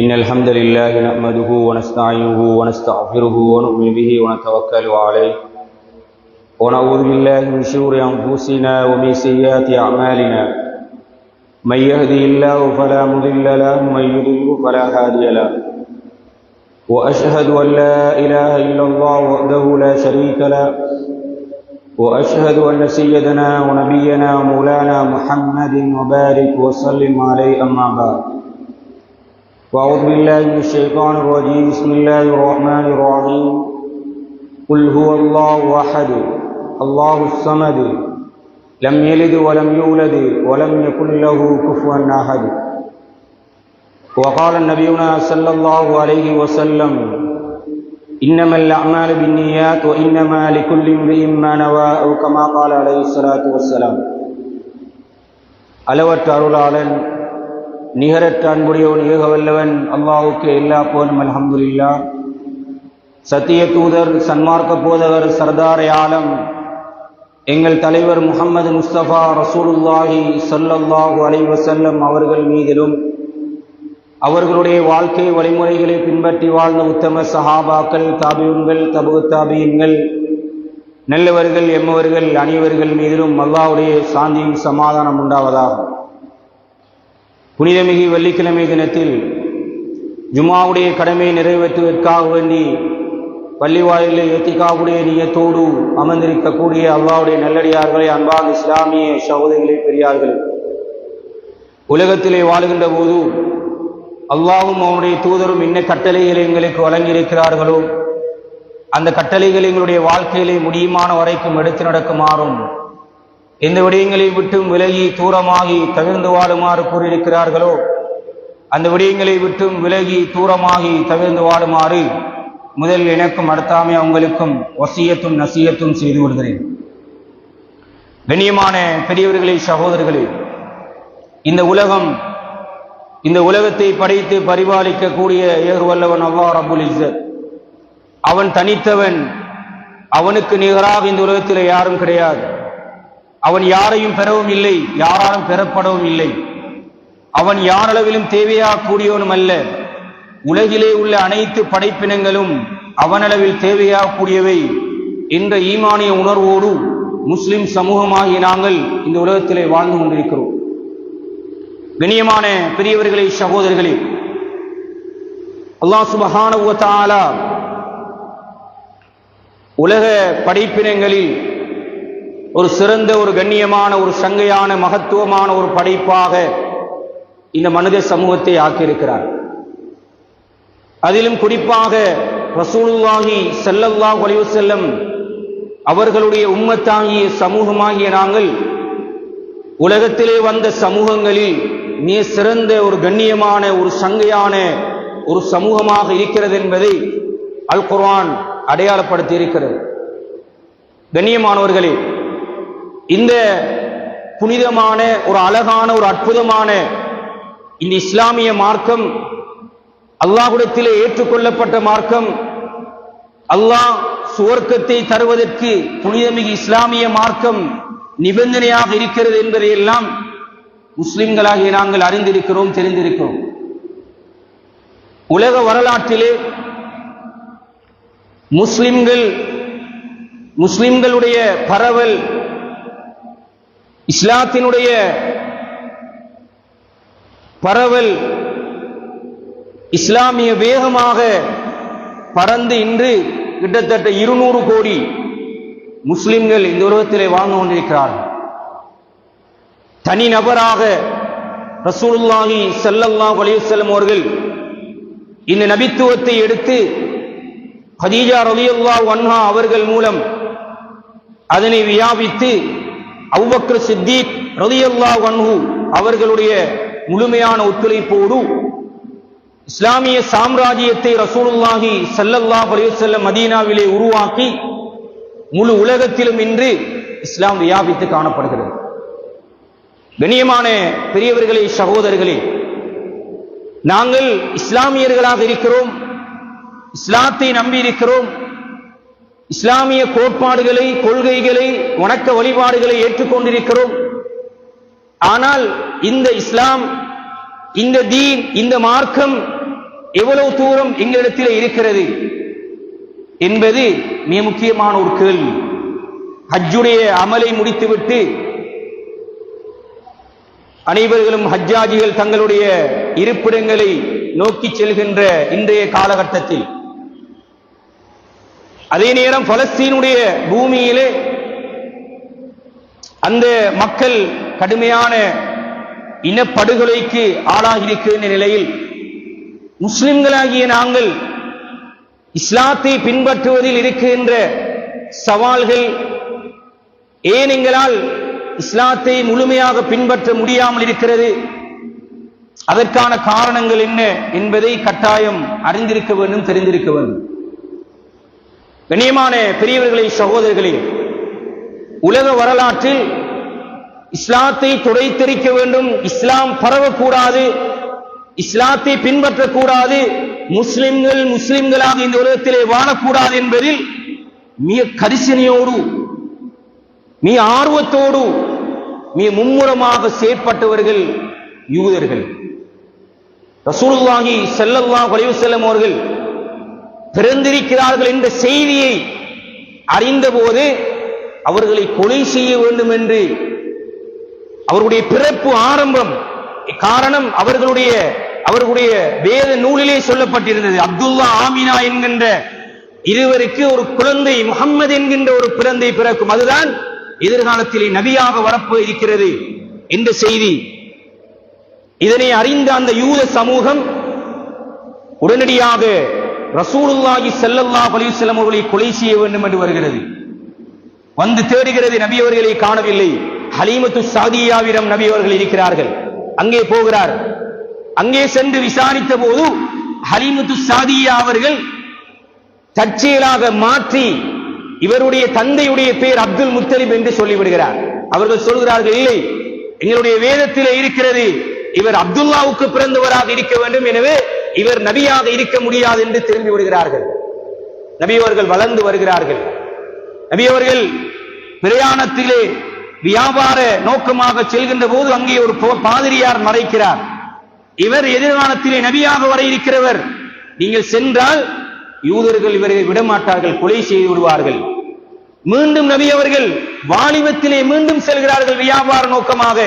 إن الحمد لله نحمده ونستعينه ونستغفره ونؤمن به ونتوكل عليه ونعوذ بالله من شرور أنفسنا ومن سيئات أعمالنا من يهده الله فلا مضل له ومن يضلل فلا هادي له وأشهد أن لا إله إلا الله وحده لا شريك له وأشهد أن سيدنا ونبينا مولانا محمد وبارك وسلم عليه أما بعد وأعوذ بالله من الشيطان الرجيم بسم الله الرحمن الرحيم قل هو الله أحد الله الصمد لم يلد ولم يولد ولم يكن له كفوا أحد وقال نبينا صلى الله عليه وسلم إنما الأعمال بالنيات وإنما لكل امرئ ما نوى أو كما قال عليه الصلاة والسلام அளவற்ற அருளாளன் நிகரற்ற அன்புடையோன் ஏகவல்லவன் அல்லாஹ்வுக்கு எல்லா புகழும் அல்ஹம்துலில்லாஹ். சத்திய தூதர் சன்மார்க்க போதகர் சர்தார் ஆலம் எங்கள் தலைவர் முஹம்மது முஸ்தபா ரசூலுல்லாஹி ஸல்லல்லாஹு அலைஹி வஸல்லம் அவர்கள் மீதிலும் அவர்களுடைய வாழ்க்கை வழிமுறைகளை பின்பற்றி வாழ்ந்த உத்தம சஹாபாக்கள், தாபியூன்கள், தபு தாபியீன்கள், நல்லவர்கள் எம்மவர்கள் அனைவர்கள் மீதிலும் அல்லாஹ்வுடைய சாந்தியும் சமாதானம் உண்டாவதாக. புனிதமிகு வெள்ளிக்கிழமை தினத்தில் ஜுமாவுடைய கடமையை நிறைவேற்றுவதற்காக வேண்டி பள்ளிவாயிலே இத்திகாவுடைய நியத்தோடு அமர்ந்திருக்கக்கூடிய அல்லாஹ்வுடைய நல்லடியார்களே, அன்பான இஸ்லாமிய சகோதரிகளே, பெரியார்களே, உலகத்திலே வாழுகின்ற போது அல்லாஹ்வும் அவனுடைய தூதரும் என்ன கட்டளைகளை எங்களுக்கு வழங்கியிருக்கிறார்களோ அந்த கட்டளைகளை எங்களுடைய வாழ்க்கையிலே முடியுமான வரைக்கும் எடுத்து நடக்குமாறும், எந்த விடயங்களை விட்டும் விலகி தூரமாகி தவிர்ந்து வாழுமாறு கூறியிருக்கிறார்களோ அந்த விடயங்களை விட்டும் விலகி தூரமாகி தவிர்ந்து வாழுமாறு முதல் எனக்கும் அடுத்தாமே அவங்களுக்கும் வசியத்தும் நசியத்தும் செய்து விடுகிறேன். கண்ணியமான பெரியவர்களே, சகோதரர்களே, இந்த உலகத்தை படைத்து பரிபாலிக்கக்கூடிய ஏகவல்லவன் அல்லாஹ் ரப்புல் இஸ்ஸத். அவன் தனித்தவன், அவனுக்கு நிகராக இந்த உலகத்தில் யாரும் கிடையாது. அவன் யாரையும் பெறவும் இல்லை, யாராலும் பெறப்படவும் இல்லை. அவன் யாரளவிலும் தேவையாகக்கூடியவனும் அல்ல. உலகிலே உள்ள அனைத்து படைப்பினங்களும் அவனளவில் தேவையாகக்கூடியவை என்ற ஈமானிய உணர்வோடு முஸ்லிம் சமூகமாகிய நாங்கள் இந்த உலகத்திலே வாழ்ந்து கொண்டிருக்கிறோம். கண்ணியமான பெரியவர்களே, சகோதரர்களே, அல்லாஹ் சுப்ஹானஹு வ தஆலா உலக படைப்பினங்களில் ஒரு சிறந்த, ஒரு கண்ணியமான, ஒரு சங்கையான, மகத்துவமான ஒரு படைப்பாக இந்த மனித சமூகத்தை ஆக்கியிருக்கிறார். அதிலும் குறிப்பாக ரசூலுல்லாஹி ஸல்லல்லாஹு அலைஹி வஸல்லம் அவர்களுடைய உம்மத்தாகிய சமூகமாகிய நாங்கள் உலகத்திலே வந்த சமூகங்களில் மிக சிறந்த ஒரு கண்ணியமான, ஒரு சங்கையான ஒரு சமூகமாக இருக்கிறது என்பதை அல் குர்ஆன் அடையாளப்படுத்தி இருக்கிறது. கண்ணியமானவர்களே, இந்த புனிதமான, ஒரு அழகான, ஒரு அற்புதமான இந்த இஸ்லாமிய மார்க்கம் அல்லாஹ்விடத்திலே ஏற்றுக்கொள்ளப்பட்ட மார்க்கம். அல்லாஹ் சுவர்க்கத்தை தருவதற்கு புனிதமிகு இஸ்லாமிய மார்க்கம் நிபந்தனையாக இருக்கிறது என்பதையெல்லாம் முஸ்லிம்களாகிய நாங்கள் அறிந்திருக்கிறோம், தெரிந்திருக்கிறோம். உலக வரலாற்றிலே முஸ்லிம்களுடைய பரவல், இஸ்லாத்தினுடைய பரவல், இஸ்லாமிய வேகமாக பறந்து இன்று கிட்டத்தட்ட 200 கோடி முஸ்லிம்கள் இந்த உலகத்திலே வாழ்ந்து கொண்டிருக்கிறார்கள். தனிநபராக ரசூலுல்லாஹி ஸல்லல்லாஹு அலைஹி வஸல்லம் அவர்கள் இந்த நபித்துவத்தை எடுத்து கதீஜா ரலியல்லாஹு அன்ஹா அவர்கள் மூலம் அதனை வியாபித்து அபூபக்கர் சித்தீக் ரலியல்லாஹு அன்ஹு அவர்களுடைய முழுமையான ஒத்துழைப்போடு இஸ்லாமிய சாம்ராஜ்யத்தை ரசூலுல்லாஹி ஸல்லல்லாஹு அலைஹி வஸல்லம் மதீனாவிலே உருவாக்கி முழு உலகத்திலும் இன்று இஸ்லாம் வியாபித்து காணப்படுகிறது. கண்ணியமான பெரியவர்களே, சகோதரர்களே, நாங்கள் இஸ்லாமியர்களாக இருக்கிறோம், இஸ்லாத்தை நம்பி இருக்கிறோம், இஸ்லாமிய கோட்பாடுகளை, கொள்கைகளை, வணக்க வழிபாடுகளை ஏற்றுக்கொண்டிருக்கிறோம். ஆனால் இந்த இஸ்லாம், இந்த தீன், இந்த மார்க்கம் எவ்வளவு தூரம் எங்களிடத்தில் இருக்கிறது என்பது மிக முக்கியமான ஒரு கேள்வி. ஹஜ்ஜுடைய அமலை முடித்துவிட்டு அனைவர்களும் ஹஜ்ஜாஜிகள் தங்களுடைய இருப்பிடங்களை நோக்கி செல்கின்ற இன்றைய காலகட்டத்தில், அதே நேரம் பலஸ்தீனுடைய பூமியிலே அந்த மக்கள் கடுமையான இனப்படுகொலைக்கு ஆளாகியிருக்கின்ற நிலையில் முஸ்லிம்களாகிய நாங்கள் இஸ்லாத்தை பின்பற்றுவதில் இருக்கின்ற சவால்கள், ஏன் எங்களால் இஸ்லாத்தை முழுமையாக பின்பற்ற முடியாமல் இருக்கிறது, அதற்கான காரணங்கள் என்ன என்பதை கட்டாயம் அறிந்திருக்க வேண்டும், தெரிந்திருக்க வேண்டும். கண்ணியமான பெரியவர்களே, சகோதரர்களே, உலக வரலாற்றில் இஸ்லாத்தை துடைத்தெறிக்க வேண்டும், இஸ்லாம் பரவக்கூடாது, இஸ்லாத்தை பின்பற்றக்கூடாது, முஸ்லிம்களாக இந்த உலகத்திலே வாழக்கூடாது என்பதில் மிக கரிசனையோடு, மிக ஆர்வத்தோடு, மிக மும்முரமாக செயற்பட்டவர்கள் யூதர்கள். ரசூலுல்லாஹி ஸல்லல்லாஹு அலைஹி வஸல்லம் அவர்கள் பிறந்திருக்கிறார்கள் என்ற செய்தியை அறிந்தபோது அவர்களை கொலை செய்ய வேண்டும் என்று அவருடைய பிறப்பு ஆரம்பம் காரணம் அவர்களுடைய வேத நூலிலே சொல்லப்பட்டிருந்தது. அப்துல்லா, ஆமினா என்கின்ற இருவருக்கு ஒரு குழந்தை, முஹம்மது என்கின்ற ஒரு குழந்தை பிறக்கும், அதுதான் எதிர்காலத்திலே நபியாக வரப்போ இருக்கிறது என்ற செய்தி. இதனை அறிந்த அந்த யூத சமூகம் உடனடியாக ரசூலுல்லாஹி ஸல்லல்லாஹு அலைஹி வஸல்லம் அவர்களை கொலை செய்ய வேண்டும் என்று வருகிறது. வந்து தேடுகிறது, நபி அவர்களை காணவில்லை. ஹலீமத்து சாதியாவிடம் நபி அவர்கள் இருக்கிறார்கள். அங்கே போகிறார். அங்கே சென்று விசாரித்த போது ஹலீமத்து சாதியா அவர்கள் தற்செயலாக மாற்றி இவருடைய தந்தையுடைய பேர் அப்துல் முத்தலிப் என்று சொல்லிவிடுகிறார். அவர்கள் சொல்கிறார்கள், இல்லை, எங்களுடைய வேதத்திலே இருக்கிறது, இவர் அப்துல்லாவுக்கு பிறந்தவராக இருக்க வேண்டும், எனவே இவர் நபியாக இருக்க முடியாது என்று திரும்பி விடுகிறார்கள். நபி அவர்கள் வளர்ந்து வருகிறார்கள். நபி அவர்கள் பிரயாணத்திலே வியாபார நோக்கமாக செல்கின்ற போது அங்கே ஒரு பாதிரியார் மறைக்கிறார். இவர் எதிர்காலத்திலே நபியாக வர இருக்கிறவர், நீங்கள் சென்றால் யூதர்கள் இவரை விடமாட்டார்கள், கொலை செய்து விடுவார்கள். மீண்டும் நபி அவர்கள் வாலிபத்திலே மீண்டும் செல்கிறார்கள் வியாபார நோக்கமாக.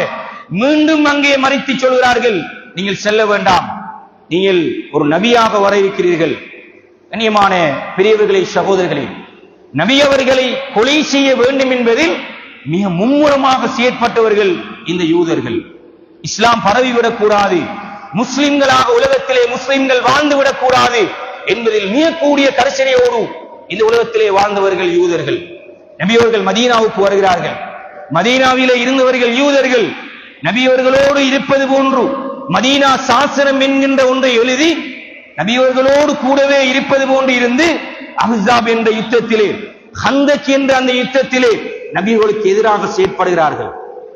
மீண்டும் அங்கே மறைத்து சொல்கிறார்கள், நீங்கள் செல்ல வேண்டாம், நீங்கள் ஒரு நபியாக வர இருக்கிறீர்கள். கண்ணியமான பெரியவர்களே, சகோதரர்களே, நபி அவர்களை கொலை செய்ய வேண்டும் என்பதில் மிக மும்முரமாக செயற்பட்டவர்கள் இந்த யூதர்கள். இஸ்லாம் பரவிவிடக் கூடாது, முஸ்லிம்களாக உலகத்திலே முஸ்லிம்கள் வாழ்ந்துவிடக் கூடாது என்பதில் மிக கூடிய கரிசனையோடு இந்த உலகத்திலே வாழ்ந்தவர்கள் யூதர்கள். நபி அவர்கள் மதீனாவுக்கு வருகிறார்கள். மதீனாவிலே இருந்தவர்கள் யூதர்கள். நபி அவர்களோடு இருப்பது போன்று மதீனா சாசனம் என்கின்ற ஒன்றை எழுதி நபி அவர்களோடு கூடவே இருப்பது போன்று இருந்து அஹ்ஸாப் என்ற யுத்தத்திலே, ஹந்தக் என்ற அந்த யுத்தத்திலே நபி அவர்களுக்கு எதிராக செயற்படுகிறார்கள்.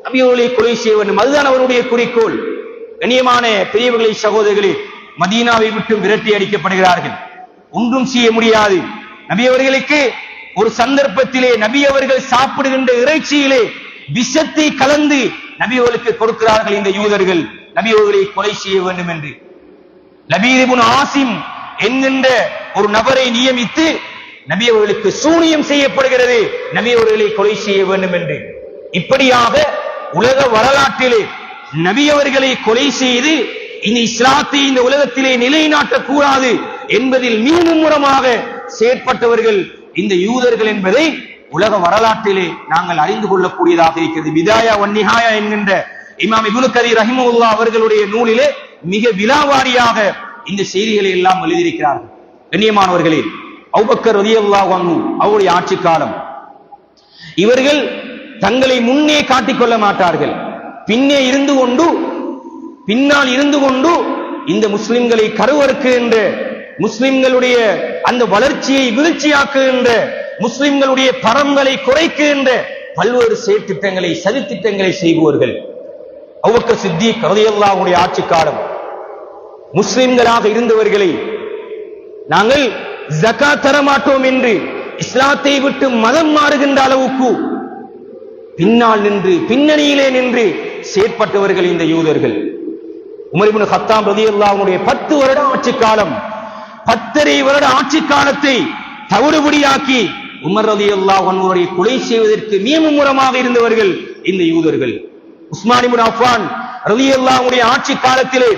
நபி அவர்களை கொலை செய்ய வேண்டும், அதுதான் அவருடைய குறிக்கோள். கண்ணியமான பெரியவர்களே, சகோதரர்களே, மதீனாவை விட்டு விரட்டி அடிக்கப்படுகிறார்கள். ஒன்றும் செய்ய முடியாது. நபி அவர்களுக்கு ஒரு சந்தர்ப்பத்திலே நபி அவர்கள் சாப்பிடுகின்ற இறைச்சியிலே விஷத்தை கலந்து நபி அவர்களுக்கு கொடுக்கிறார்கள் இந்த யூதர்கள், நபி அவர்களை கொலை செய்ய வேண்டும் என்று. லபீத் இப்னு ஆசிம் என்கின்ற ஒரு நபரை நியமித்து நபி அவர்களுக்கு சூனியம் செய்யப்படுகிறது, நபி அவர்களை கொலை செய்ய வேண்டும் என்று. இப்படியாக உலக வரலாற்றிலே நபி அவர்களை கொலை செய்து இந்த இஸ்லாத்தை இந்த உலகத்திலே நிலைநாட்டக்கூடாது என்பதில் மிக மும்முரமாக செயற்பட்டவர்கள் இந்த யூதர்கள் என்பதை உலக வரலாற்றிலே நாங்கள் அறிந்து கொள்ளக்கூடியதாக இருக்கிறது. பிதாயா வன் நிஹாயா என்கின்ற இமாம் இப்னு கதீர் ரஹிமஹுல்லாஹ் அவர்களுடைய நூலிலே மிக விலாவாரியாக இந்த செய்திகளை எல்லாம் எழுதியிருக்கிறார்கள். கண்ணியமானவர்களே, அபூபக்கர் ரலியல்லாஹு அன்ஹு அவருடைய ஆட்சி காலம், இவர்கள் தங்களை முன்னே காட்டிக்கொள்ள மாட்டார்கள். பின்னால் இருந்து கொண்டு இந்த முஸ்லிம்களை கருவறுக்குகின்ற, முஸ்லிம்களுடைய அந்த வளர்ச்சியை வீழ்ச்சியாக்குகின்ற, முஸ்லிம்களுடைய பரம்பரை குறைக்குகின்ற பல்வேறு செயற்திட்டங்களை, சதித்திட்டங்களை செய்பவர்கள். அபூபக்கர் சித்திக் ரலியல்லாஹு அன்ஹு ஆட்சி காலம், முஸ்லிம்களாக இருந்தவர்களை நாங்கள் ஜகாத் தர மாட்டோம் என்று இஸ்லாத்தை விட்டு மதம் மாறுகின்ற அளவுக்கு பின்னால் நின்று, பின்னணியிலே நின்று செயற்பட்டவர்கள் இந்த யூதர்கள். உமர் இப்னு கத்தாப் ரலியல்லாஹு அன்ஹு 10 வருட ஆட்சி காலம், 10.5 வருட ஆட்சி காலத்தை தவிடுபடியாக்கி உமர் ரலியல்லாஹு அன்ஹுவை கொலை செய்வதற்கு நியமமாக இருந்தவர்கள் இந்த யூதர்கள். உஸ்மான் இப்னு அஃபான் ரலியல்லாஹு அன்ஹு ஆட்சி காலத்திலே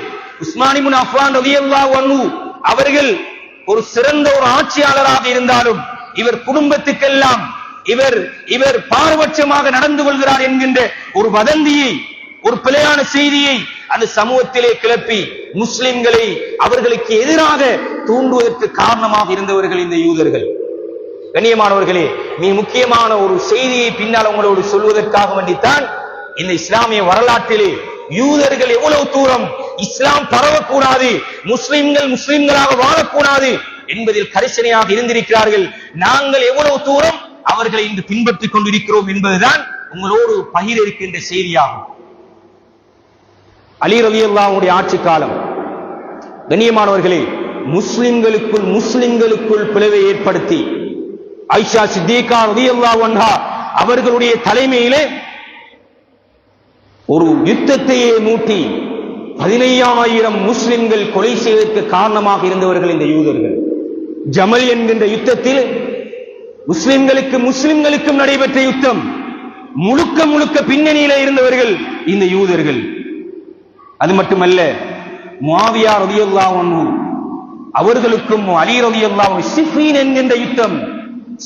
உஸ்மான் இப்னு அஃபான் ரலியல்லாஹு அன்ஹு அவர்கள் ஒரு சிறந்த ஒரு ஆட்சியாளராக இருந்தாலும் இவர் குடும்பத்துக்கெல்லாம் இவர் பாரபட்சமாக நடந்து கொள்கிறார் என்கின்ற ஒரு வதந்தியை, ஒரு பிழையான செய்தியை அந்த சமூகத்திலே கிளப்பி முஸ்லிம்களை அவர்களுக்கு எதிராக தூண்டுவதற்கு காரணமாக இருந்தவர்கள் இந்த யூதர்கள். கண்ணியமானவர்களே, மிக முக்கியமான ஒரு செய்தியை பின்னால் உங்களோடு சொல்வதற்காக வேண்டித்தான் இந்த இஸ்லாமிய வரலாற்றிலே யூதர்கள் எவ்வளவு தூரம் இஸ்லாம் பரவக்கூடாது, முஸ்லிம்களாக வாழக்கூடாது என்பதில் கரிசனையாக இருந்திருக்கிறார்கள். நாங்கள் எவ்வளவு தூரம் அவர்களை இன்று பின்பற்றிக் கொண்டிருக்கிறோம் என்பதுதான் உங்களோடு பகிர இருக்கின்ற செய்தியாகும். அலி ரலியல்லாஹு அன்ஹு ஆட்சி காலம், கண்ணியமானவர்களே, முஸ்லிம்களுக்குள் பிளவை ஏற்படுத்தி ஆயிஷா சித்திகா ரலியல்லாஹு அன்ஹா அவர்களுடைய தலைமையிலே ஒரு யுத்தத்தையே மூட்டி 15,000 முஸ்லிம்கள் கொலை செய்வதற்கு காரணமாக இருந்தவர்கள் இந்த யூதர்கள். ஜமல் என்கின்ற யுத்தத்தில் முஸ்லிம்களுக்கும் நடைபெற்ற யுத்தம், முழுக்க பின்னணியில இருந்தவர்கள் இந்த யூதர்கள். அது மட்டுமல்ல, முஆவியா ரலியல்லாஹு அன்ஹு அவர்களுக்கும் அலி ரலியல்லாஹு அன்ஹு சிஃபீன் என்கின்ற யுத்தம்,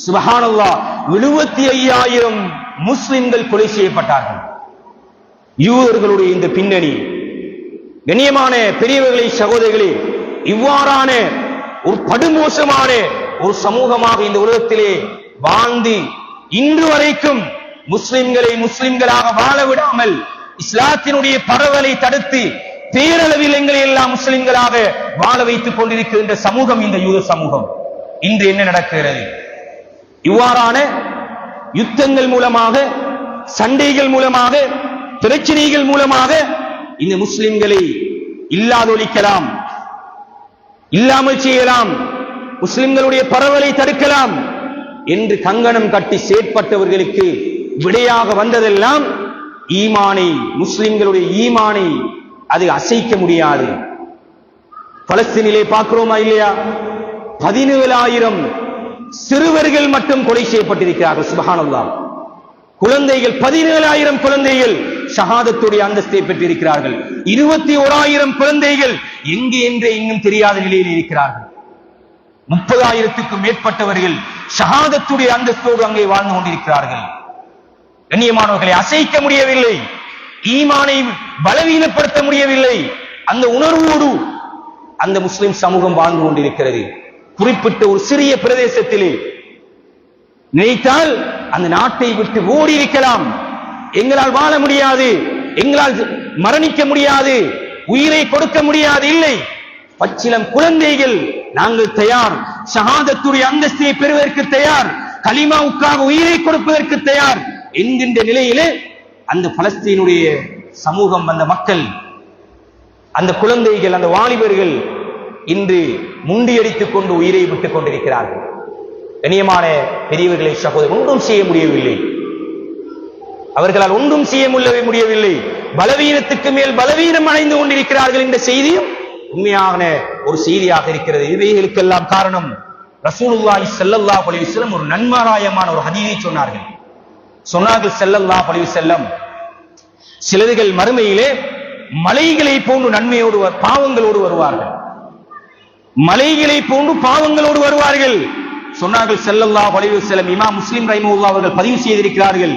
சுப்ஹானல்லாஹ், 75,000 முஸ்லிம்கள் கொலை செய்யப்பட்டார்கள். யூதர்களுடைய இந்த பின்னணி, கண்ணியமான பெரியவர்களே, சகோதரர்களே, இவ்வாறான ஒரு படுமோசமான ஒரு சமூகமாக இந்த உலகத்திலே வாழ்ந்து இன்று வரைக்கும் முஸ்லிம்களை முஸ்லிம்களாக வாழ விடாமல் இஸ்லாத்தினுடைய பரவலை தடுத்து பேரளவில் எங்களை எல்லாம் முஸ்லிம்களாக வாழ வைத்துக் கொண்டிருக்கின்ற சமூகம் இந்த யூத சமூகம். இன்று என்ன நடக்கிறது? இவ்வாறான யுத்தங்கள் மூலமாக, சண்டைகள் மூலமாக, பிரச்சனைகள் மூலமாக இந்த முஸ்லிம்களை இல்லாதொழிக்கலாம், இல்லாமல் செய்யலாம், முஸ்லிம்களுடைய பரவலை தடுக்கலாம் என்று கங்கணம் கட்டி செயற்பட்டவர்களுக்கு விடையாக வந்ததெல்லாம் ஈமானை, முஸ்லிம்களுடைய ஈமானை அது அசைக்க முடியாது. பலஸ்தீனிலே பார்க்கிறோமா இல்லையா? 17,000 சிறுவர்கள் மட்டும் கொலை செய்யப்பட்டிருக்கிறார்கள். சுப்ஹானல்லாஹ், குழந்தைகள் 17,000 குழந்தைகள் ஷஹாதத்துடைய அந்தஸ்தை பெற்றிருக்கிறார்கள். 21,000 குழந்தைகள் எங்கே என்றே இன்னும் தெரியாத நிலையில் இருக்கிறார்கள். 30,000க்கும் மேற்பட்டவர்கள் ஷஹாதத்துடைய அந்தஸ்தோடு அங்கே வாழ்ந்து கொண்டிருக்கிறார்கள். கண்ணியமானவர்களை, அசைக்க முடியவில்லை, ஈமானை பலவீனப்படுத்த முடியவில்லை. அந்த உணர்வோடு அந்த முஸ்லிம் சமூகம் வாழ்ந்து கொண்டிருக்கிறது. குறிப்பிட்ட ஒரு சிறிய பிரதேசத்திலே நினைத்தால் அந்த நாட்டை விட்டு ஓடி இருக்கலாம், எங்களால் வாழ முடியாது, எங்களால் மரணிக்க முடியாது, உயிரை கொடுக்க முடியாது. இல்லை, பச்சிலம் குழந்தைகள் நாங்கள் தயார், ஷஹாதத்துடைய அந்தஸ்தை பெறுவதற்கு தயார், கலிமாவுக்காக உயிரை கொடுப்பதற்கு தயார் என்கின்ற நிலையிலே அந்த பலஸ்தீனுடைய சமூகம், அந்த மக்கள், அந்த குழந்தைகள், அந்த வாலிபர்கள் இன்று முண்டியடித்துக் கொண்டு உயிரை விட்டுக் கொண்டிருக்கிறார்கள். கண்ணியமான பெரியவர்களை, சகோதரர், ஒன்றும் செய்ய முடியவில்லை, அவர்களால் ஒன்றும் செய்ய முடியவில்லை. பலவீனத்துக்கு மேல் பலவீனம் அடைந்து கொண்டிருக்கிறார்கள் என்ற செய்தியும் உண்மையான ஒரு செய்தியாக இருக்கிறது. இவைகளுக்கெல்லாம் காரணம் ரசூலுல்லாஹி ஸல்லல்லாஹு அலைஹி வஸல்லம் ஒரு நன்மாராயமான ஒரு ஹதீஸை சொன்னார்கள். ஸல்லல்லாஹு அலைஹி வஸல்லம், சிலர்கள் மறுமையிலே மலைகளை போன்று நன்மையோடு பாவங்களோடு வருவார்கள், மலைகளை போன்று பாவங்களோடு வருவார்கள். சொன்னார்கள் ஸல்லல்லாஹு அலைஹி வஸல்லம். இமாம் முஸ்லிம் ரஹிமஹுல்லாஹ் அவர்கள் பதிவு செய்திருக்கிறார்கள்,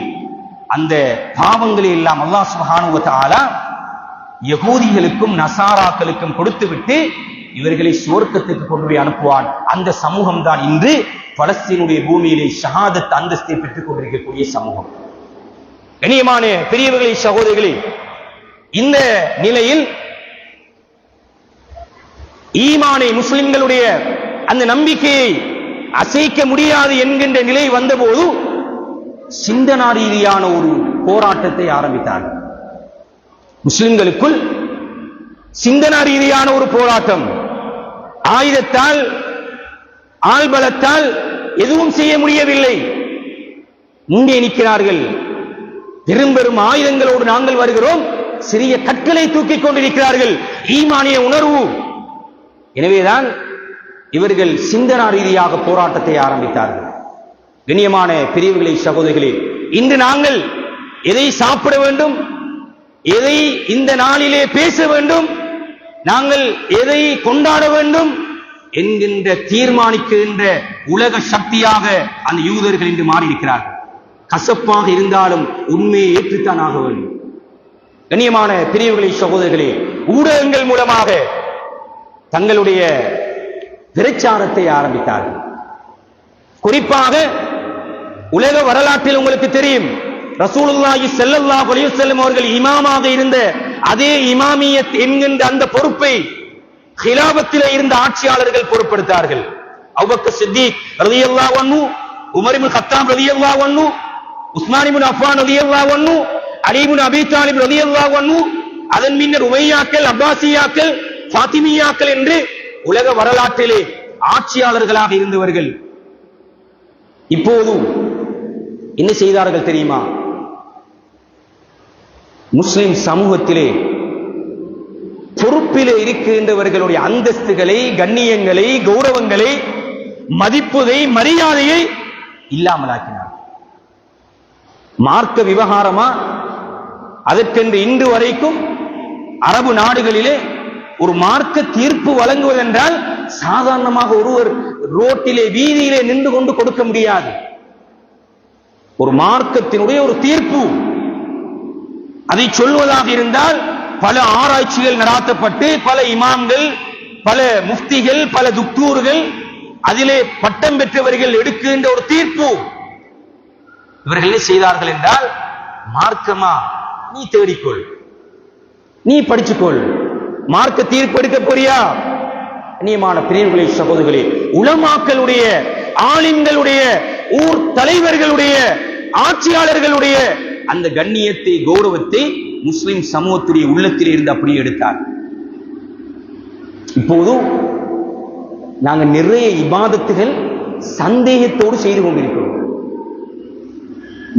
அந்த பாவங்களை எல்லாம் அல்லாஹ் சுப்ஹானஹு வ தஆலா யகூதிகளுக்கும் நசாராக்களுக்கும் கொடுத்துவிட்டு இவர்களை சுவர்க்கத்துக்கு கொண்டு போய் அனுப்புவான். அந்த சமூகம் தான் இன்று பலஸ்தீனுடைய பூமியிலே ஷஹாதத் அந்தஸ்தை பெற்றுக் கொண்டிருக்கக்கூடிய சமூகம். கண்ணியமான பெரியவர்களே, சகோதரிகளே, இந்த நிலையில் ஈமானை, முஸ்லிம்களுடைய அந்த நம்பிக்கையை அசைக்க முடியாது என்கின்ற நிலை வந்தபோது சிந்தனா ரீதியான ஒரு போராட்டத்தை ஆரம்பித்தார்கள். முஸ்லிம்களுக்குள் சிந்தனா ரீதியான ஒரு போராட்டம். ஆயுதத்தால், ஆள்பலத்தால் எதுவும் செய்ய முடியவில்லை. இங்கே நிற்கிறார்கள், பெரும் பெரும் ஆயுதங்களோடு நாங்கள் வருகிறோம், சிறிய கற்களை தூக்கிக் கொண்டிருக்கிறார்கள். ஈமானிய உணர்வு. எனவேதான் இவர்கள் சிந்தனா ரீதியாக போராட்டத்தை ஆரம்பித்தார்கள். கண்ணியமான பெரியவர்களே, சகோதரிகளே, இன்று நாங்கள் எதை சாப்பிட வேண்டும், எதை இந்த நாளிலே பேச வேண்டும், நாங்கள் எதை கொண்டாட வேண்டும் என்கின்ற தீர்மானிக்கின்ற உலக சக்தியாக அந்த யூதர்கள் இன்று மாறியிருக்கிறார்கள். கசப்பாக இருந்தாலும் உண்மையை ஏற்றுத்தான் ஆக வேண்டும். கண்ணியமான பெரியவர்களே, சகோதரர்களே, ஊடகங்கள் மூலமாக தங்களுடைய பிரச்சாரத்தை ஆரம்பித்தார்கள். குறிப்பாக உலக வரலாற்றில் உங்களுக்கு தெரியும், ரசூலுல்லாஹி ஸல்லல்லாஹு அலைஹி வஸல்லம் அவர்கள் இமாமாக இருந்த அதே இமாமியத் என்கின்ற அந்த பொறுப்பை ஹிலாபத்திலே இருந்த ஆட்சியாளர்கள் பொறுப்பெடுத்தார்கள். அபூபக்கர் சித்திக் ரலியல்லாஹு அன்ஹு, உமர் இப்னு கத்தாப் ரலியல்லாஹு அன்ஹு, உஸ்மான் இப்னு அஃபான் ரலியல்லாஹு அன்ஹு, அலி இப்னு அபீ தாலிப் ரலியல்லாஹு அன்ஹு, அதன் பின்னர் உமையாக்கள், அப்பாசியாக்கள், ஃபாத்திமியாக்கள் என்று உலக வரலாற்றிலே ஆட்சியாளர்களாக இருந்தவர்கள் இப்போது என்ன செய்தார்கள் தெரியுமா? முஸ்லிம் சமூகத்திலே பொறுப்பிலே இருக்கின்றவர்களுடைய அந்தஸ்துகளை, கண்ணியங்களை, கௌரவங்களை, மதிப்புதை, மரியாதையை இல்லாமலாக்கினார். மார்க்க விவகாரமா? அதற்கென்று இன்று வரைக்கும் அரபு நாடுகளிலே ஒரு மார்க்க தீர்ப்பு வழங்குவதென்றால் சாதாரணமாக ஒருவர் ரோட்டிலே, வீதியிலே நின்று கொண்டு கொடுக்க முடியாது. ஒரு மார்க்கத்தினுடைய ஒரு தீர்ப்பு, அதை சொல்வதாக இருந்தால் பல ஆராய்ச்சிகள் நடாத்தப்பட்டு, பல இமாம்கள், பல முஃப்திகள், பல துக்தூர்கள், அதிலே பட்டம் பெற்றவர்கள் எடுக்கின்ற ஒரு தீர்ப்பு. இவர்கள் என்ன செய்தார்கள் என்றால், மார்க்கமா, நீ தேடிக்கொள், நீ படிச்சுக்கொள், மார்க்க தீர்ப்பு எடுக்க போறியா? கண்ணியமான பெரியவர்களே, சகோதரர்களே, உலமாக்களுடைய, ஆலிம்களுடைய, ஊர் தலைவர்களுடைய, ஆட்சியாளர்களுடைய அந்த கண்ணியத்தை, கௌரவத்தை முஸ்லிம் சமூகத்துடைய உள்ளத்தில் இருந்து அப்படியே எடுத்தார். இப்போது நாங்கள் நிறைய இபாதத்துகள் சந்தேகத்தோடு செய்து கொண்டிருக்கிறோம்.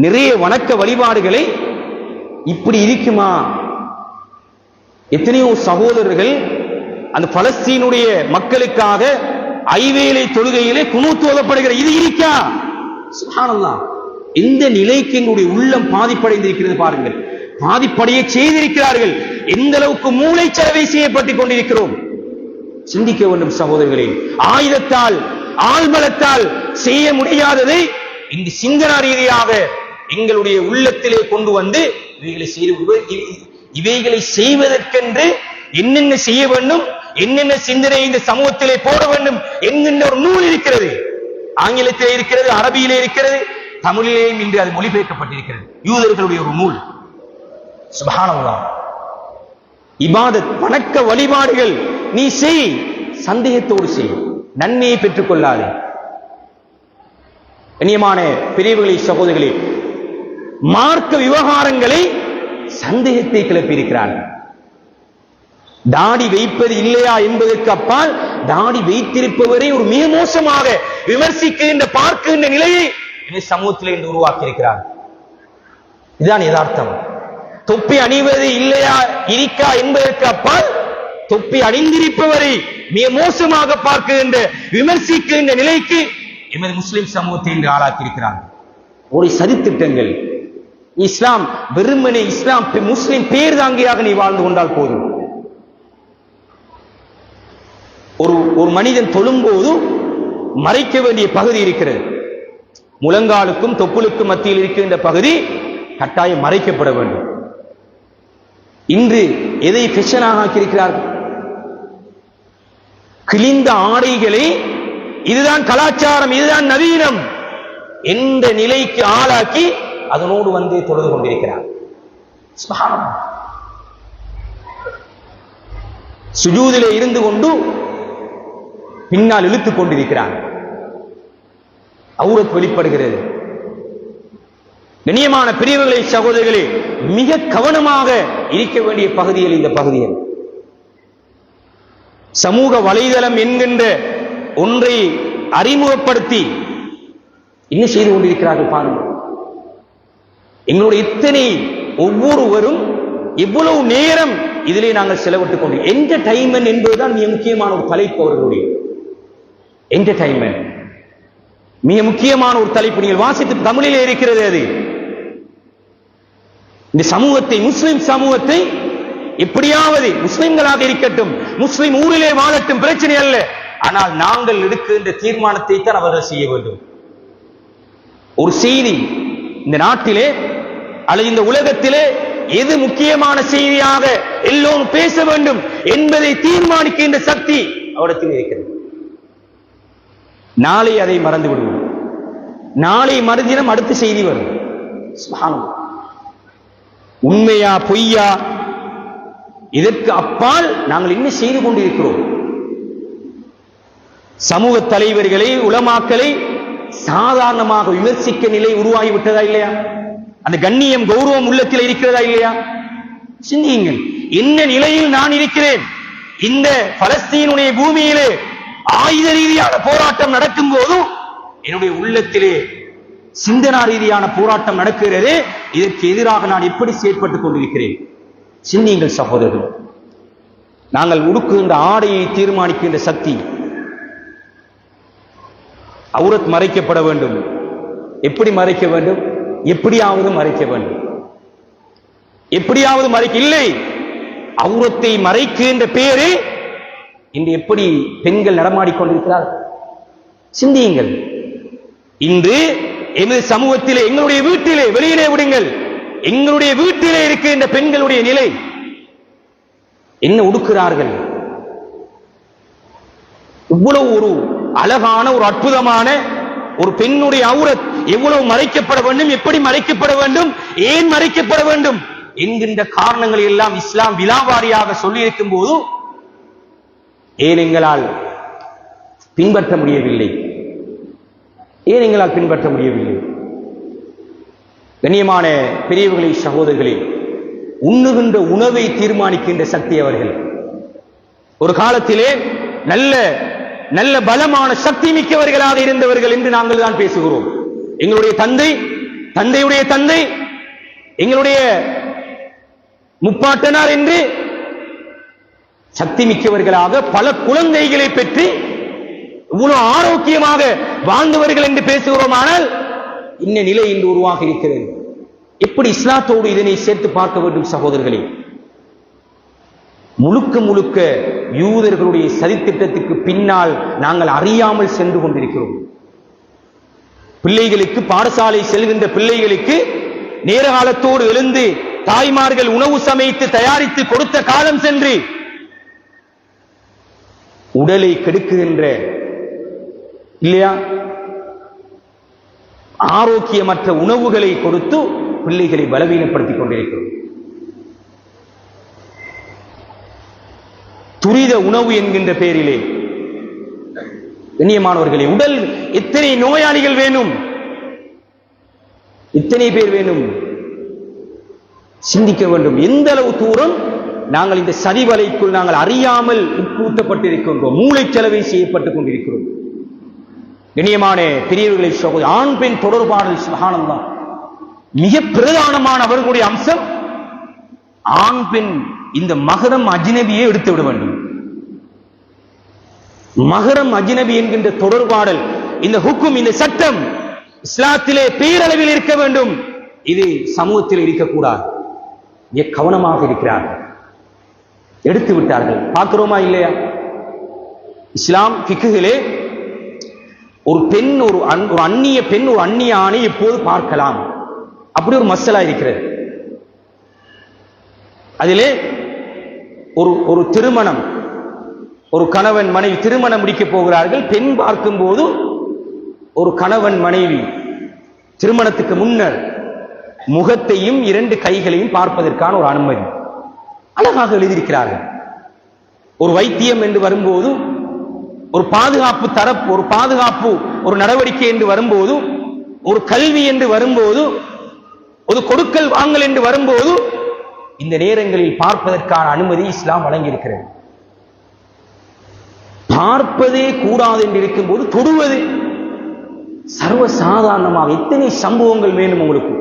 நிறைய வணக்க வழிபாடுகளை இப்படி இருக்குமா? எத்தனையோ சகோதரர்கள் அந்த பலஸ்தீனுடைய மக்களுக்காக ஐவேளை தொழுகையிலே குனூத் ஓதப்படுகிற இது இருக்கா? சுப்ஹானல்லாஹ், எந்த நிலைக்கு என்னுடைய உள்ளம் பாதிப்படைந்திருக்கிறது பாருங்கள். பாதிப்படைய செய்திருக்கிறார்கள். எந்த அளவுக்கு மூளை சேவை செய்யப்பட்டுக் கொண்டிருக்கிறோம் சிந்திக்க வேண்டும் சகோதரர்களே. ஆயுதத்தால், ஆள்பலத்தால் செய்ய முடியாததை இந்த சிந்தனா ரீதியாக எங்களுடைய உள்ளத்திலே கொண்டு வந்து இவைகளை செய்வதற்கென்று என்னென்ன செய்ய வேண்டும், என்னென்ன சிந்தனை இந்த சமூகத்திலே போட வேண்டும் என்கின்ற ஒரு நூல் இருக்கிறது. ஆங்கிலத்திலே இருக்கிறது, அரபியிலே இருக்கிறது, தமிழிலேயும் இன்று அது மொழிபெயர்க்கப்பட்டிருக்கிறது. யூதர்களுடைய ஒரு நூல். சுப்ஹானல்லாஹ். இபாதத், வணக்க வழிபாடுகள் நீ செய், சந்தேகத்தோடு செய், நன்மையை பெற்றுக் கொள்ளாதே. கண்ணியமான பெரியவர்களே, சகோதரர்களே, மார்க்க விவகாரங்களை சந்தேகத்தை கிளப்பியிருக்கிறார்கள். தாடி வைப்பது இல்லையா என்பதற்கு அப்பால் தாடி வைத்திருப்பவரை ஒரு மிக மோசமாக விமர்சிக்கின்ற, பார்க்கின்ற நிலையை சமூகத்தில் இன்று உருவாக்கி இருக்கிறார். இதுதான் யதார்த்தம். தொப்பி அணிவது இல்லையா, இருக்கா என்பதற்கு அப்பால் தொப்பி அணிந்திருப்பவரை மிக மோசமாக பார்க்கின்ற, விமர்சிக்கின்ற நிலைக்கு எமது முஸ்லிம் சமூகத்தை இன்று ஆளாக்கி இருக்கிறார். ஒரு சதித்திட்டங்கள். இஸ்லாம் வெறுமனே இஸ்லாம் முஸ்லிம் பேர் தாங்கியாக நீ வாழ்ந்து கொண்டால் போதும். ஒரு மனிதன் தொழும்போது மறைக்க வேண்டிய பகுதி இருக்கிறது. முழங்காலுக்கும் தொப்புளுக்கும் மத்தியில் இருக்கின்ற பகுதி கட்டாயம் மறைக்கப்பட வேண்டும். இன்று எதை ஃபேஷனாக ஆக்கியிருக்கிறார்கள்? கிழிந்த ஆடைகளை இதுதான் கலாச்சாரம், இதுதான் நவீனம் என்ற நிலைக்கு ஆளாக்கி அதனோடு வந்து தொழுது கொண்டிருக்கிறார். சுஜூதிலே இருந்து கொண்டு பின்னால் இழுத்துக் கொண்டிருக்கிறார். அவுரத் வெளிப்படுகிறது. கண்ணியமான பெரியவர்களே, சகோதரர்களே, மிக கவனமாக இருக்க வேண்டிய பகுதியில் இந்த பகுதியில் சமூக வலைதளம் என்கின்ற ஒன்றை அறிமுகப்படுத்தி என்ன செய்து கொண்டிருக்கிறார்கள் பாருங்கள். எங்களுடைய இத்தனை ஒவ்வொருவரும் எவ்வளவு நேரம் இதிலே நாங்கள் செலவிட்டுக் கொண்டு என்டர்டைன்மெண்ட் என்பதுதான் மிக முக்கியமான ஒரு தலைப்பு. அவர்களுடைய என்டர்டைன்மெண்ட் மிக முக்கியமான ஒரு தலைப்பு. நீங்கள் வாசித்து தமிழிலே இருக்கிறது. அது இந்த சமூகத்தை, முஸ்லிம் சமூகத்தை எப்படியாவது, முஸ்லிம்களாக இருக்கட்டும், முஸ்லிம் ஊரிலே வாழட்டும், பிரச்சனை அல்ல. ஆனால் நாங்கள் எடுக்கின்ற தீர்மானத்தை தான் அவர்கள் செய்ய வேண்டும். ஒரு செய்தி இந்த நாட்டிலே அல்லது இந்த உலகத்திலே எது முக்கியமான செய்தியாக எல்லோரும் பேச வேண்டும் என்பதை தீர்மானிக்கின்ற சக்தி அவரிடத்தில் இருக்கிறது. நாளை அதை மறந்து விடுவோம். நாளை மறுதினம் அடுத்த செய்தி வரும். உண்மையா பொய்யா, இதற்கு அப்பால் நாங்கள் என்ன செய்து கொண்டிருக்கிறோம்? சமூக தலைவர்களை, உலமாக்களை சாதாரணமாக விமர்சிக்க நிலை உருவாகிவிட்டதா இல்லையா? அந்த கண்ணியம், கௌரவம் உள்ளத்தில் இருக்கிறதா இல்லையா? சிந்தியுங்கள். என்ன நிலையில் நான் இருக்கிறேன்? இந்த பலஸ்தீனுடைய பூமியிலே ஆயுத ரீதியான போராட்டம் நடக்கும் போது என்னுடைய உள்ளத்திலே சிந்தனா ரீதியான போராட்டம் நடக்கிறது. இதற்கு எதிராக நான் எப்படி செயற்பட்டுக் கொண்டிருக்கிறேன்? சிந்தியுங்கள் சகோதரர்கள். நாங்கள் உடுக்குகின்ற ஆடையை தீர்மானிக்கின்ற சக்தி. அவுரத் மறைக்கப்பட வேண்டும். எப்படி மறைக்க வேண்டும்? எப்படியாவது மறைக்க வேண்டும். எப்படியாவது மறைக்க இல்லை. அவுரத்தை மறைக்கின்ற பேரு இன்று எப்படி பெண்கள் நடமாடிக்கொண்டிருக்கிறார்கள்? சிந்தியுங்கள். இன்று எமது சமூகத்திலே, எங்களுடைய வீட்டிலே, வெளியிலே விடுங்கள், எங்களுடைய வீட்டிலே இருக்கின்ற பெண்களுடைய நிலை என்ன உடுக்கிறார்கள்? இவ்வளவு ஒரு அழகான, ஒரு அற்புதமான ஒரு பெண்ணுடைய அவுரத் எவ்வளவு மறைக்கப்பட வேண்டும், எப்படி மறைக்கப்பட வேண்டும், ஏன் மறைக்கப்பட வேண்டும் என்கின்ற காரணங்களை எல்லாம் இஸ்லாம் விலாவாரியாக சொல்லி இருக்கும் போது ஏன் எங்களால் பின்பற்ற முடியவில்லை? ஏன் எங்களால் பின்பற்ற முடியவில்லை? கண்ணியமான பெரியவர்களே, சகோதரர்களே, உண்ணுகின்ற உணவை தீர்மானிக்கின்ற சக்தி அவர்கள். ஒரு காலத்திலே நல்ல நல்ல பலமான சக்தி மிக்கவர்களாக இருந்தவர்கள் என்று நாங்கள் தான் பேசுகிறோம். எங்களுடைய தந்தை, தந்தையுடைய தந்தை, எங்களுடைய முப்பாட்டனார் என்று சக்தி மிக்கவர்களாக பல குழந்தைகளை பெற்று இவ்வளவு ஆரோக்கியமாக வாழ்ந்தவர்கள் என்று பேசுகிறோம். ஆனால் இன்ன நிலை இன்று உருவாக இருக்கிறது. எப்படி இஸ்லாத்தோடு இதனை சேர்த்து பார்க்க வேண்டும் சகோதரர்களே? முழுக்க முழுக்க யூதர்களுடைய சதித்திட்டத்துக்கு பின்னால் நாங்கள் அறியாமல் சென்று கொண்டிருக்கிறோம். பிள்ளைகளுக்கு, பாடசாலை செல்கின்ற பிள்ளைகளுக்கு நேர காலத்தோடு எழுந்து தாய்மார்கள் உணவு சமைத்து தயாரித்து கொடுத்த காலம் சென்று உடலை கெடுக்குகின்ற, இல்லையா, ஆரோக்கியமற்ற உணவுகளை கொடுத்து பிள்ளைகளை பலவீனப்படுத்திக் கொண்டிருக்கிறோம். துரித உணவு என்கின்ற பெயரிலே கண்ணியமானவர்களே, உடல் எத்தனை நோயாளிகள் வேணும், இத்தனை பேர் வேணும்? சிந்திக்க வேண்டும். எந்த அளவு தூரம் நாங்கள் இந்த சதிவலைக்குள் நாங்கள் அறியாமல் உட்புகுத்தப்பட்டிருக்கின்றோம், மூளைச்சலவை செய்யப்பட்டுக் கொண்டிருக்கிறோம். கண்ணியமான பெரியவர்களை, ஆண் பெண் தொடர்பாடல் சுபஹானல்லாஹ் மிக பிரதானமான அவர்களுடைய அம்சம் ஆண் பெண் இந்த மகரம் அஜ்னபியை எடுத்து விட வேண்டும். மகரம் அஜ்னபி என்கின்ற தொடர்பாடல், இந்த ஹுக்கும், இந்த சட்டம் இஸ்லாத்திலே பேரளவில் இருக்க வேண்டும். இது சமூகத்தில் இருக்கக்கூடாது. கவனமாக இருக்கிறார்கள், எடுத்து விட்டார்கள். பார்க்கிறோமா இல்லையா? இஸ்லாம் ஃபிக்ஹிலே ஒரு பெண் ஒரு அந்நிய பெண் ஒரு அந்நிய ஆணை எப்போது பார்க்கலாம், அப்படி ஒரு மசலா இருக்கிறது. அதிலே ஒரு திருமணம், ஒரு கணவன் மனைவி திருமணம் முடிக்க போகிறார்கள். பெண் பார்க்கும் போது ஒரு கணவன் மனைவி திருமணத்துக்கு முன்னர் முகத்தையும் 2 கைகளையும் பார்ப்பதற்கான ஒரு அனுமதி அழகாக எழுதியிருக்கிறார்கள். ஒரு வைத்தியம் என்று வரும்போது, ஒரு பாதுகாப்பு தரப்பு, ஒரு பாதுகாப்பு, ஒரு நடவடிக்கை என்று வரும்போது, ஒரு கல்வி என்று வரும்போது, ஒரு கொடுக்கல் வாங்கல் என்று வரும்போது, இந்த நேரங்களில் பார்ப்பதற்கான அனுமதி இஸ்லாம் வழங்கியிருக்கிறது. பார்ப்பதே கூடாது என்று இருக்கும்போது தொடுவது சர்வ சாதாரணமாக எத்தனை சம்பவங்கள் வேண்டும் உங்களுக்கு.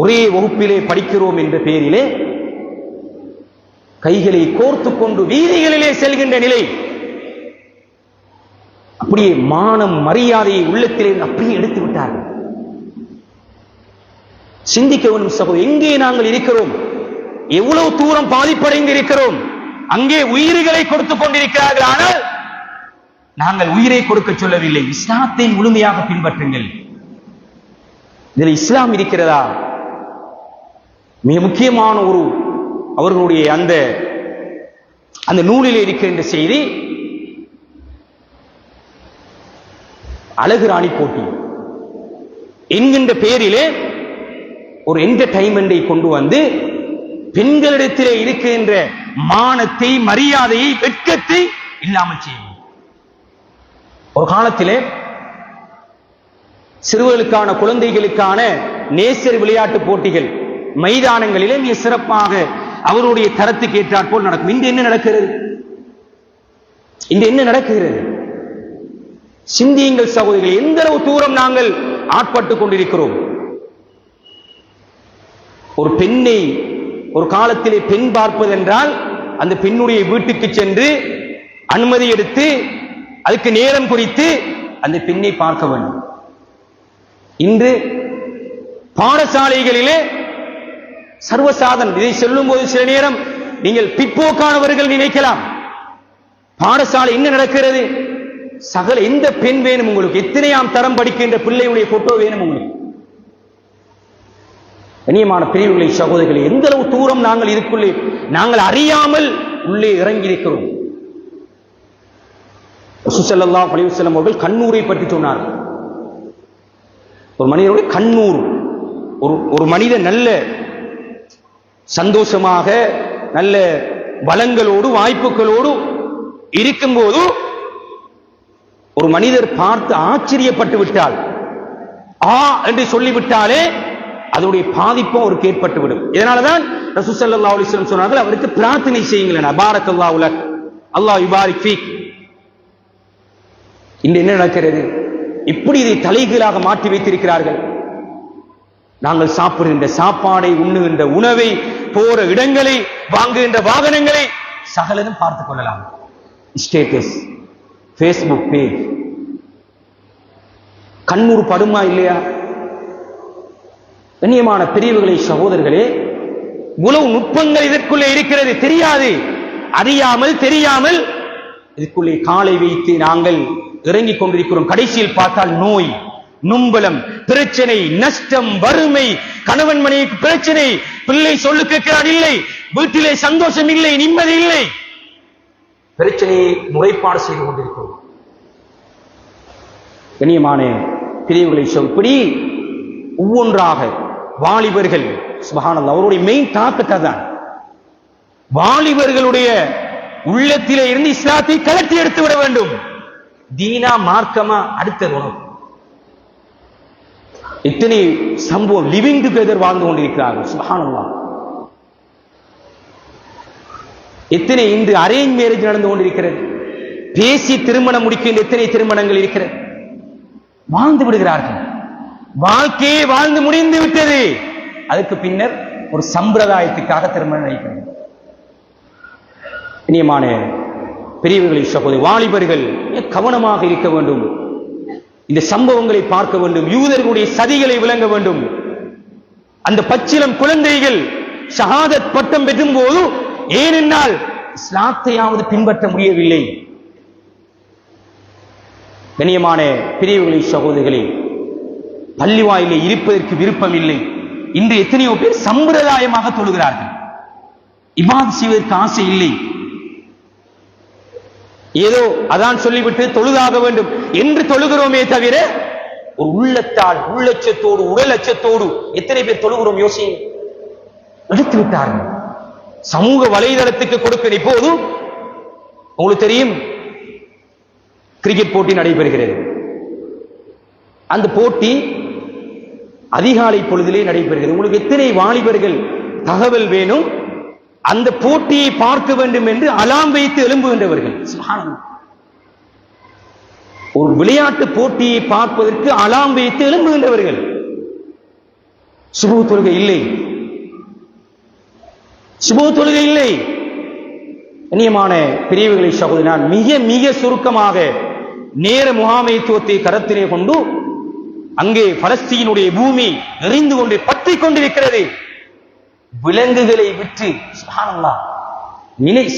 ஒரே வகுப்பிலே படிக்கிறோம் என்ற பெயரிலே கைகளை கோர்த்து கொண்டு வீதிகளிலே செல்கின்ற நிலை, அப்படியே மானம் மரியாதையை உள்ளத்திலே அப்படியே எடுத்து விட்டார்கள். சிந்திக்க வேண்டும் சகோதரர், எங்கே நாங்கள் இருக்கிறோம், எவ்வளவு தூரம் பாதிப்படைந்து இருக்கிறோம். அங்கே உயிர்களை கொடுத்துக் கொண்டிருக்கிறார்கள், ஆனால் நாங்கள் உயிரை கொடுக்க சொல்லவில்லை. இஸ்லாத்தை முழுமையாக பின்பற்றுங்கள். இதில் இஸ்லாம் இருக்கிறதா? மிக முக்கியமான ஒரு அவர்களுடைய அந்த நூலிலே இருக்கின்ற செய்தி, அழகு ராணி போட்டி என்கின்ற பெயரிலே ஒரு என்டர்டைன்மெண்டை கொண்டு வந்து பெண்களிடத்திலே இருக்கின்ற மானத்தை, மரியாதையை, வெட்கத்தை இல்லாமல் செய்யும். ஒரு காலத்திலே சிறுவர்களுக்கான, குழந்தைகளுக்கான நேசர் விளையாட்டு போட்டிகள் மைதானங்களிலே மிக சிறப்பாக அவருடைய தரத்துக்கு ஏற்றாற் போல் நடக்கும். இன்று என்ன நடக்கிறது? இன்று என்ன நடக்கிறது? சிந்தியுங்கள் சகோதரிகள், எந்த அளவு தூரம் நாங்கள் ஆட்பட்டுக் கொண்டிருக்கிறோம். ஒரு பெண்ணை ஒரு காலத்திலே பெண் பார்ப்பதென்றால் அந்த பெண்ணுடைய வீட்டுக்கு சென்று அனுமதி எடுத்து அதுக்கு நேரம் குறித்து அந்த பெண்ணை பார்க்க வேண்டும். இன்று பாடசாலைகளிலே சர்வசாதனம். இதை சொல்லும் போது சில நேரம் நீங்கள் பிற்போக்கானவர்கள் நினைக்கலாம். பாடசாலை என்ன நடக்கிறது? சகல எந்த பெண் வேணும் உங்களுக்கு? எத்தனையாம் தரம் படிக்கின்ற பிள்ளையுடைய போட்டோ வேணும் உங்களுக்கு? கண்ணியமான பிரிவுகளை சகோதரிகளை, எந்த அளவு தூரம் நாங்கள் இதுக்குள்ளே நாங்கள் அறியாமல் உள்ளே இறங்கி இருக்கிறோம். ரசூல் ஸல்லல்லாஹு அலைஹி வஸல்லம் அவர்கள் கண்ணூரை பற்றி சொன்னார்கள். ஒரு மனிதனுடைய கண்ணூர், ஒரு மனிதன் நல்ல சந்தோஷமாக நல்ல வளங்களோடு வாய்ப்புகளோடு இருக்கும்போது ஒரு மனிதர் பார்த்து ஆச்சரியப்பட்டு விட்டால், என்று சொல்லிவிட்டாலே அதனுடைய பாதிப்பும் அவருக்கு ஏற்பட்டுவிடும். இதனாலதான் ரசூல் ஸல்லல்லாஹு அலைஹி வஸல்லம் சொன்னார்கள், அவருக்கு பிரார்த்தனை செய்யுங்கள், பாரக்கல்லாஹு லக், அல்லாஹ் யுபாரிக் ஃபீக். இன்று என்ன நடக்கிறது? இப்படி இதை தலைகீழாக மாற்றி வைத்திருக்கிறார்கள். நாங்கள் சாப்பிடுகின்ற சாப்பாடை, உண்ணுகின்ற உணவை, போற இடங்களை, வாங்குகின்ற வாகனங்களை சகலதும் பார்த்துக் கொள்ளலாம். Status, Facebook page. கண்ணூர் படுமா இல்லையா? கண்ணியமான பெரியவர்களை சகோதரர்களே, உளவு நுட்பங்கள் இதற்குள்ளே இருக்கிறது. தெரியாது, அறியாமல் தெரியாமல் இதுக்குள்ளே காலை வைத்து நாங்கள் இறங்கிக் கொண்டிருக்கிறோம். கடைசியில் பார்த்தால் நோய், நும்பலம், பிரச்சனை, நஷ்டம், வறுமை, கணவன் மனைவிக்கு பிரச்சனை, பிள்ளை சொல்லு கேட்கிறான் இல்லை, வீட்டிலே சந்தோஷம் இல்லை, நிம்மதி இல்லை, பிரச்சனையை முறைப்பாடு செய்து கொண்டிருக்கிறோம். கண்ணியமான பிரிவுகளை இப்படி ஒவ்வொன்றாக வாலிபர்கள், சுப்ஹானல்லாஹ், அவருடைய மெயின் தாக்கத்தை தான் வாலிபர்களுடைய உள்ளத்திலே இருந்து இஸ்லாத்தை கலட்டி எடுத்து விட வேண்டும். தீனா மார்க்கமா அடுத்தது உணவு. இத்தனை சம்பவம் லிவிங் டுகெதர் வாழ்ந்து கொண்டிருக்கிறார்கள். சுப்ஹானல்லாஹ், எத்தனை இன்று அரேஞ்ச் மேரேஜ் நடந்து கொண்டிருக்கிறது. பேசி திருமணம் முடிக்கின்ற எத்தனை திருமணங்கள் இருக்கிறது. வாழ்ந்து விடுகிறார்கள். வாழ்க்கையே வாழ்ந்து முடிந்து விட்டது. அதுக்கு பின்னர் ஒரு சம்பிரதாயத்துக்காக திருமணம் நடைபெறுகிறது. இனியமான பெரியவர்களை சகோதரி, வாலிபர்கள் கவனமாக இருக்க வேண்டும். இந்த சம்பவங்களை பார்க்க வேண்டும். யூதர்களுடைய சதிகளை விளங்க வேண்டும். அந்த பச்சிலம் குழந்தைகள் ஷஹாதத் பட்டம் பெற்றும் போது ஏனென்றால் இஸ்லாத்தையாவது பின்பற்ற முடியவில்லை. கண்ணியமான பிரிவுகளை சகோதரிகளே, பள்ளி வாயிலே இருப்பதற்கு விருப்பம் இல்லை. இன்று எத்தனையோ பேர் சம்பிரதாயமாக தொழுகிறார்கள். இபாதத் செய்வதற்கு ஆசை இல்லை. ஏதோ அதான் சொல்லிவிட்டு தொழுதாக வேண்டும் என்று தொழுகிறோமே தவிர ஒரு உள்ளத்தால் உள்ளச்சத்தோடு உடல் அச்சத்தோடு எத்தனை பேர் தொழுகிறோம் யோசிங்க. எடுத்து விட்டார்கள். சமூக வலைதளத்துக்கு கொடுக்கிற இப்போது உங்களுக்கு தெரியும், கிரிக்கெட் போட்டி நடைபெறுகிறது. அந்த போட்டி அதிகாலை பொழுதிலே நடைபெறுகிறது. உங்களுக்கு எத்தனை வாலிபர்கள் தகவல் வேணும், அந்த போட்டியை பார்க்க வேண்டும் என்று அலாம் வைத்து எழும்புகின்றவர்கள். ஒரு விளையாட்டு போட்டியை பார்ப்பதற்கு அலாம் வைத்து எழும்புகின்றவர்கள். சுபஹ் தொழுகை இல்லை, சுபஹ் தொழுகை இல்லை. கண்ணியமான பிரிவுகளை சகோதரி, நான் மிக மிக சுருக்கமாக நேர முகாமைத்துவத்தை கரத்திலே கொண்டு, அங்கே பலஸ்தீனுடைய பூமி எரிந்து கொண்டு பற்றி கொண்டிருக்கிறது. விலங்குகளை விற்று சுப்ஹானல்லாஹ்,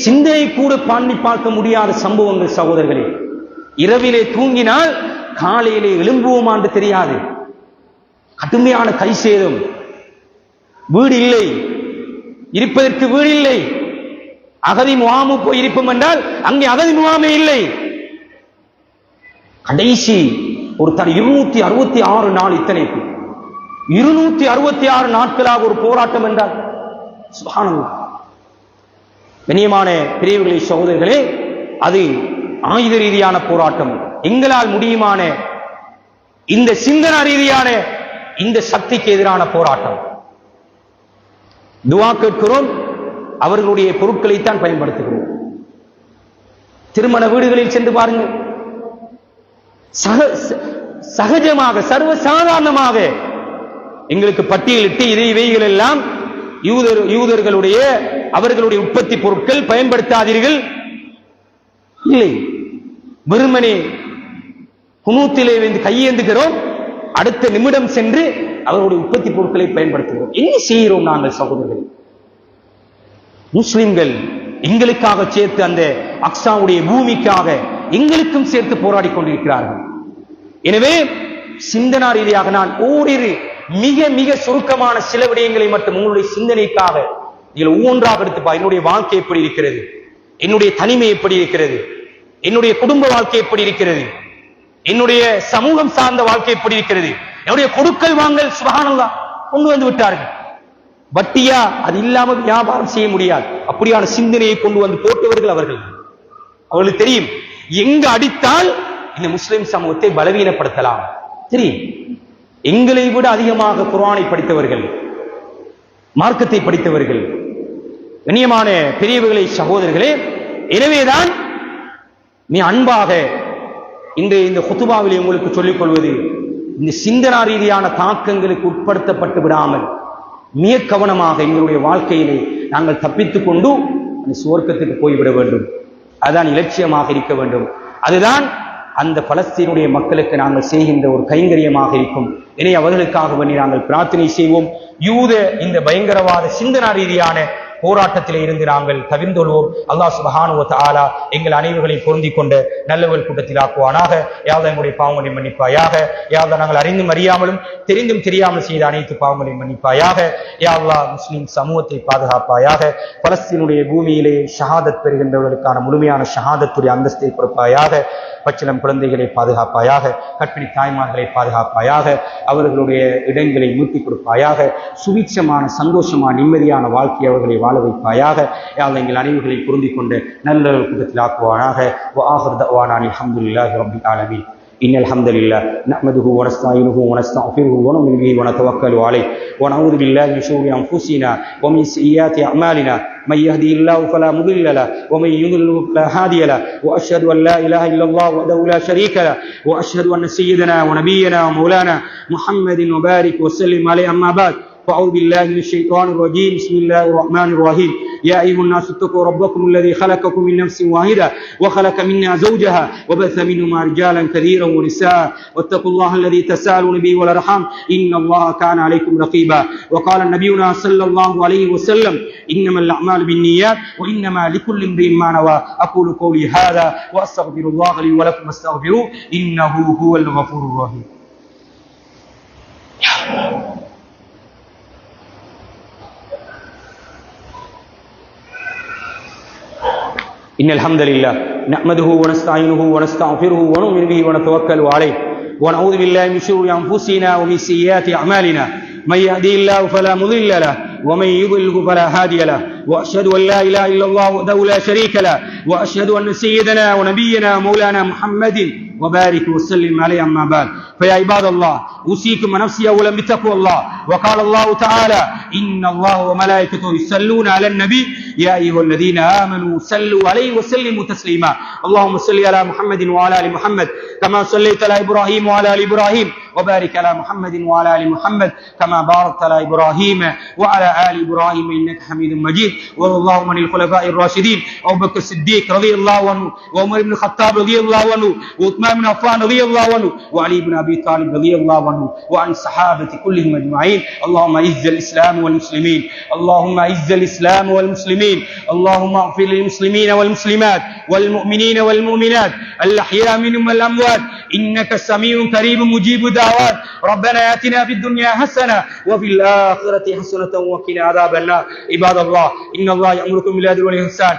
சிந்தனை கூட பண்ணி பார்க்க முடியாத சம்பவங்கள் சகோதரர்களே. இரவிலே தூங்கினால் காலையிலே எழும்புவோமா என்று தெரியாது. கடுமையான கை சேதம். வீடு இல்லை, இருப்பதற்கு வீடு இல்லை. அகதி முகாமு போய் இருப்போம் என்றால் அங்கே அகதி முகாமே இல்லை. கடைசி ஒரு 266 நாள், இத்தனை 266 நாட்களாக ஒரு போராட்டம் என்றால் சுப்ஹானல்லாஹ். கண்ணியமான பிரிவுகளை சகோதரர்களே, அது ஆயுத ரீதியான போராட்டம். எங்களால் முடியுமான இந்த சிந்தனா ரீதியான இந்த சக்திக்கு எதிரான போராட்டம். துஆ கேட்கிறோம், அவர்களுடைய பொருட்களைத்தான் பயன்படுத்துகிறோம். திருமண வீடுகளில் சென்று பாருங்கள், சகஜமாக சர்வசாதாரணமாக எங்களுக்கு பட்டியலிட்டு இவைகள் எல்லாம் யூதர்களுடைய அவர்களுடைய உற்பத்தி பொருட்கள் பயன்படுத்தாதீர்கள் இல்லை. வெறுமனே குனூத்திலே வந்து கையேந்துகிறோம், அடுத்த நிமிடம் சென்று அவர்களுடைய உற்பத்தி பொருட்களை பயன்படுத்துகிறோம். என்ன செய்கிறோம் நாங்கள் சகோதரர்கள்? முஸ்லிம்கள் எங்களுக்காக சேர்த்து அந்த அக்ஸாவுடைய பூமிக்காக எங்களுக்கும் சேர்த்து போராடி கொண்டிருக்கிறார்கள். எனவே சிந்தனா ரீதியாக நான் ஓரிரு மிக மிக சுருக்கமான சில விடயங்களை மட்டும் உங்களுடைய சிந்தனைக்காக நீங்கள் ஒவ்வொன்றாக எடுத்துப்பா. என்னுடைய வாழ்க்கை எப்படி இருக்கிறது, என்னுடைய தனிமை எப்படி இருக்கிறது, என்னுடைய குடும்ப வாழ்க்கை எப்படி இருக்கிறது, என்னுடைய சமூகம் சார்ந்த வாழ்க்கை எப்படி இருக்கிறது, என்னுடைய கொடுக்கல் வாங்கல் சுப்ஹானல்லாஹ் கொண்டு வந்து விட்டார்கள். வட்டியா அது இல்லாமல் வியாபாரம் செய்ய முடியாது. அப்படியான சிந்தனையை கொண்டு வந்து போட்டவர்கள் அவர்கள். அவர்களுக்கு தெரியும் எங்க அடித்தால் இந்த முஸ்லிம் சமூகத்தை பலவீனப்படுத்தலாம் தெரியும். எங்களை விட அதிகமாக குர்ஆனை படித்தவர்கள், மார்க்கத்தை படித்தவர்கள். கண்ணியமான பெரியவர்களை சகோதரர்களே, எனவேதான் நீ அன்பாக இந்த குத்துபாவிலே உங்களுக்கு சொல்லிக் கொள்வது, இந்த சிந்தனா ரீதியான தாக்கங்களுக்கு உட்படுத்தப்பட்டு விடாமல் மிக கவனமாக எங்களுடைய வாழ்க்கையிலே நாங்கள் தப்பித்துக் கொண்டு அந்த சுவர்க்கத்துக்கு போய்விட வேண்டும். அதுதான் இலட்சியமாக இருக்க வேண்டும். அதுதான் அந்த பலஸ்தீனுடைய மக்களுக்கு நாங்கள் செய்கின்ற ஒரு கைங்கரியமாக இருக்கும். இனி அவர்களுக்காக வேண்டி நாங்கள் பிரார்த்தனை செய்வோம். யூத இந்த பயங்கரவாத சிந்தனா ரீதியான போராட்டத்திலே இருந்து நாங்கள் தவிர்ந்தொள்வோம். அல்லாஹ் சுப்ஹானஹு வ தஆலா எங்கள் அனைவர்களையும் பொருந்திக் கொண்ட நல்லவர்கள் கூட்டத்தில் ஆக்குவானாக. யா அல்லாஹ் எங்களுடைய பாவங்களை மன்னிப்பாயாக. யா அல்லாஹ் நாங்கள் அறிந்தும் அறியாமலும் தெரிந்தும் தெரியாமல் செய்த அனைத்து பாவங்களையும் மன்னிப்பாயாக. யா அல்லாஹ் முஸ்லிம் சமூகத்தை பாதுகாப்பாயாக. பலஸ்தீனுடைய பூமியிலே ஷஹாதத் பெறுகின்றவர்களுக்கான முழுமையான ஷஹாதத்துடைய அந்தஸ்தை கொடுப்பாயாக. பச்சிளம் குழந்தைகளை பாதுகாப்பாயாக. கற்பிணி தாய்மார்களை பாதுகாப்பாயாக. அவர்களுடைய இடங்களை மீட்டிக் கொடுப்பாயாக. சுபிட்சமான சந்தோஷமான நிம்மதியான வாழ்க்கை அவர்களை வாழ வைப்பாயாக. எங்கள் அனைவர்களை பொருந்திக் கொண்டு நல்ல கூட்டத்தில் ஆக்குவானாக. وآخر دعوانا الحمد لله رب العالمين. إن الحمد لله نحمده ونستعينه ونستغفره ونؤمن به ونتوكل عليه ونعوذ بالله من شرور أنفسنا ومن سيئات أعمالنا من يهدي الله فلا مضل له ومن يضلل فلا هادي له وأشهد أن لا إله إلا الله وحده لا شريك له وأشهد أن سيدنا ونبينا ومولانا محمد وبارك وسلم عليه. أما بعد فأعوذ بالله من الشيطان الرجيم. بسم الله الرحمن الرحيم. يا أيها الناس اتقوا ربكم الذي خلقكم من نفس واحدة وخلق منها زوجها وبث منهما رجالا كثيرا ونساء واتقوا الله الذي تساءلون به والأرحام إن الله كان عليكم رقيبا. وقال نبينا صلى الله عليه وسلم إنما الأعمال بالنيات وإنما لكل امرئ ما نوى. أقول قولي هذا وأستغفر الله لي ولكم واستغفروه إنه هو الغفور الرحيم. إن الحمد لله نحمده ونستعينه ونستغفره ونؤمن به ونتوكل عليه ونعوذ بالله من شرور أنفسنا ومن سيئات أعمالنا من يهدي الله فلا مضل له ومن يضلل فلا هادي له وأشهد أن لا إله إلا الله وحده لا شريك له وأشهد أن سيدنا ونبينا مولانا محمد وبارك وسلم عليه. أما بعد فيا عباد الله أوصيكم ونفسي أولا بتقوى الله. وقال الله تعالى إن الله وملائكته يصلون على النبي يا أيها الذين آمنوا صلوا عليه وسلموا تسليما. اللهم صل على محمد وعلى آل محمد كما صليت على إبراهيم وعلى آل إبراهيم وبارك على محمد وعلى آل محمد كما باركت على إبراهيم وعلى آل إبراهيم إنك حميد مجيد. وارض اللهم عن الخلفاء الراشدين أبو بكر الصديق رضي الله عنه وعمر بن الخطاب رضي الله عنه وعثمان بن عفان رضي الله عنه وعلي بن أبي طالب رضي الله عنه وعن الصحابة كلهم أجمعين. اللهم أعز الإسلام والمسلمين اللهم أعز الإسلام والمسلمين اللهم اغفر للمسلمين والمسلمات والمؤمنين والمؤمنات الأحياء منهم والأموات إنك سميع قريب مجيب الدعوات. ربنا آتنا في الدنيا حسنة وفي الآخرة حسنة وقنا عذاب النار. عباد الله إن الله يأمركم بالعدل والإحسان